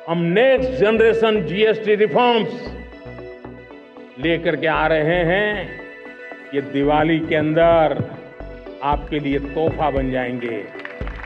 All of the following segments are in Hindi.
हम नेक्स्ट जनरेशन जीएसटी रिफॉर्म्स लेकर के आ रहे हैं। ये दिवाली के अंदर आपके लिए तोहफा बन जाएंगे।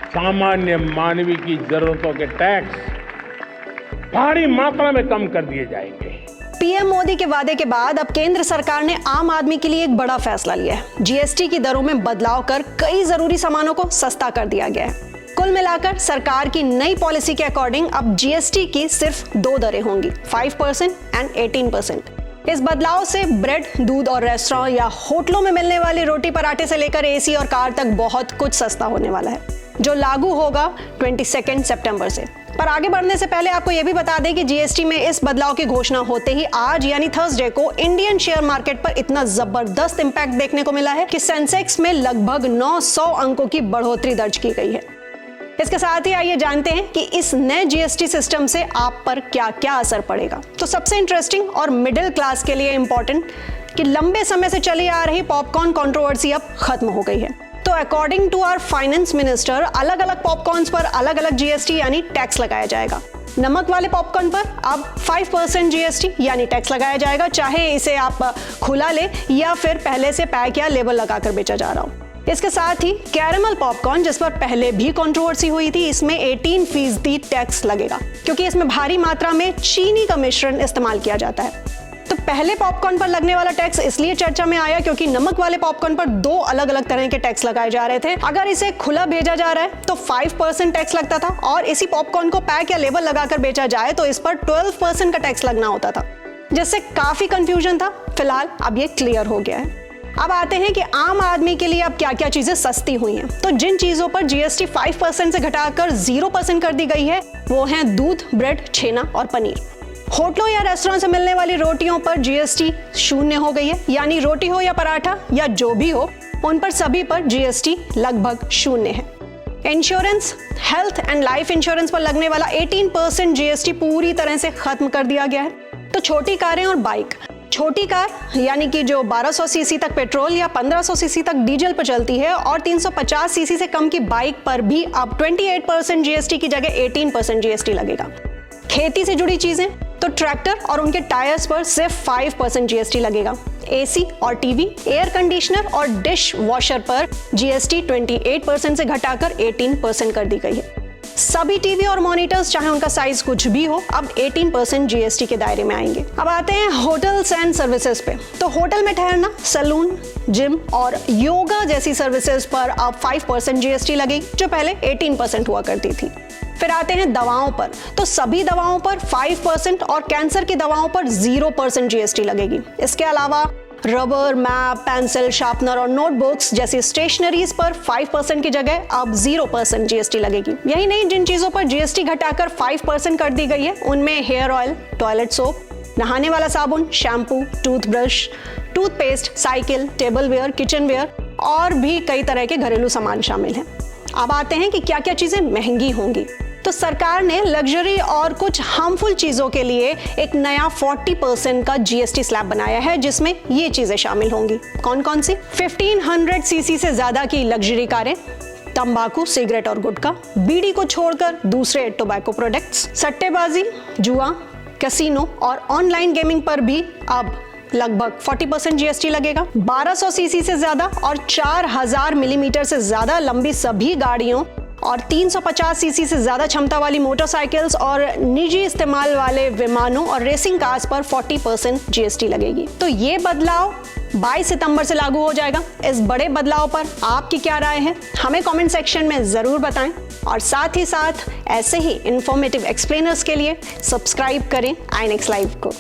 सामान्य मानवीय की जरूरतों के टैक्स भारी मात्रा में कम कर दिए जाएंगे। पीएम मोदी के वादे के बाद अब केंद्र सरकार ने आम आदमी के लिए एक बड़ा फैसला लिया है। जीएसटी की दरों में बदलाव कर कई जरूरी सामानों को सस्ता कर दिया गया है। कुल मिलाकर सरकार की नई पॉलिसी के अकॉर्डिंग अब जीएसटी की सिर्फ 2 दरें होंगी, 5% एंड 18%। इस बदलाव से ब्रेड, दूध और रेस्टोरेंट या होटलों में मिलने वाली रोटी पराठे से लेकर एसी और कार तक बहुत कुछ सस्ता होने वाला है, जो लागू होगा 22 सितंबर से। पर आगे बढ़ने से पहले आपको यह भी बता दें कि जीएसटी में इस बदलाव की घोषणा होते ही आज यानी थर्सडे को इंडियन शेयर मार्केट पर इतना जबरदस्त इंपैक्ट देखने को मिला है कि सेंसेक्स में लगभग 900 अंकों की बढ़ोतरी दर्ज की गई है। इसके साथ ही आइए जानते हैं कि इस नए जीएसटी सिस्टम से आप पर क्या क्या असर पड़ेगा। तो सबसे इंटरेस्टिंग और मिडिल क्लास के लिए इंपॉर्टेंट कि लंबे समय से चली आ रही पॉपकॉर्न कंट्रोवर्सी अब खत्म हो गई है। तो according to our finance minister अलग अलग पॉपकॉर्न्स पर अलग अलग जीएसटी यानी टैक्स लगाया जाएगा। नमक वाले पॉपकॉर्न पर अब 5% जीएसटी यानी टैक्स लगाया जाएगा, चाहे इसे आप खुला ले या फिर पहले से पैक या लेबल लगाकर बेचा जा रहा हो। इसके साथ ही कैरेमल पॉपकॉर्न, जिस पर पहले भी कंट्रोवर्सी हुई थी, इसमें 18% टैक्स लगेगा क्योंकि इसमें भारी मात्रा में चीनी का मिश्रण इस्तेमाल किया जाता है। तो पहले पॉपकॉर्न पर लगने वाला टैक्स इसलिए चर्चा में आया क्योंकि नमक वाले पॉपकॉर्न पर 2 अलग अलग तरह के टैक्स लगाए जा रहे थे। अगर इसे खुला भेजा जा रहा है तो 5% टैक्स लगता था और इसी पॉपकॉर्न को पैक या लेबल लगाकर बेचा जाए तो इस पर 12% का टैक्स लगना होता था, जिससे काफी कंफ्यूजन था। फिलहाल अब ये क्लियर हो गया है। अब आते हैं कि आम आदमी के लिए अब क्या क्या चीजें सस्ती हुई हैं। तो जिन चीजों पर जीएसटी 5% से घटाकर 0% कर दी गई है वो हैं दूध, ब्रेड, छेना और पनीर। होटलों या रेस्टोरेंट से मिलने वाली रोटियों पर जीएसटी 0 हो गई है, यानी रोटी हो या पराठा या जो भी हो उन पर सभी पर जीएसटी लगभग 0 है। Insurance, health and life insurance पर लगने वाला 18% जीएसटी पूरी तरह से खत्म कर दिया गया है। तो छोटी कारें और बाइक, छोटी कार यानी कि जो 1200 सीसी तक पेट्रोल या 1500 सीसी तक डीजल पर चलती है और 350 सीसी से कम की बाइक पर भी अब 28% जीएसटी की जगह 18% जीएसटी लगेगा। खेती से जुड़ी चीजें, तो ट्रैक्टर और उनके टायर्स पर सिर्फ 5% जीएसटी लगेगा। एसी और टीवी, एयर कंडीशनर और डिश वॉशर पर जीएसटी 28% से घटाकर 18% कर दी गई है। सभी टीवी और मॉनिटर्स, चाहे उनका साइज कुछ भी हो, अब 18% जीएसटी के दायरे में आएंगे। अब आते हैं होटल्स एंड सर्विसेज पे। तो होटल में ठहरना, सैलून, जिम और योगा जैसी सर्विसेज पर अब 5% जीएसटी लगेगी, जो पहले 18% हुआ करती थी। फिर आते हैं दवाओं पर। तो सभी दवाओं पर 5% और कैंसर की दवाओं पर 0% जीएसटी लगेगी। इसके अलावा रबर, मैप, पेंसिल, शार्पनर और नोटबुक्स जैसी स्टेशनरीज पर 5% की जगह अब 0% जीएसटी लगेगी। यही नहीं, जिन चीजों पर जीएसटी घटाकर 5% कर दी गई है उनमें हेयर ऑयल, टॉयलेट सोप, नहाने वाला साबुन, shampoo, toothbrush, toothpaste, cycle, tableware, kitchenware और भी कई तरह के घरेलू सामान शामिल हैं। अब आते हैं कि क्या क्या चीजें महंगी होंगी। तो सरकार ने लग्जरी और कुछ हार्मफुल चीजों के लिए एक नया 40% का जीएसटी स्लैब बनाया है, जिसमें ये चीजें शामिल होंगी। कौन कौन सी? 1500 सीसी से ज्यादा की लग्जरी कारें, तंबाकू, सिगरेट और गुटखा, बीड़ी को छोड़कर दूसरे टोबैको प्रोडक्ट्स, सट्टेबाजी, जुआ, कैसीनो और ऑनलाइन गेमिंग पर भी अब लगभग 40% जीएसटी लगेगा। 1200 सीसी से ज्यादा और 4000 मिलीमीटर से ज्यादा लंबी सभी गाड़ियों और 350 सीसी से ज्यादा क्षमता वाली मोटरसाइकिल्स और निजी इस्तेमाल वाले विमानों और रेसिंग कार्स पर 40% जीएसटी लगेगी। तो ये बदलाव 22 सितंबर से लागू हो जाएगा। इस बड़े बदलाव पर आपकी क्या राय है, हमें कमेंट सेक्शन में जरूर बताएं और साथ ही साथ ऐसे ही इंफॉर्मेटिव एक्सप्लेनर्स के लिए सब्सक्राइब करें आईएनएक्स लाइव को।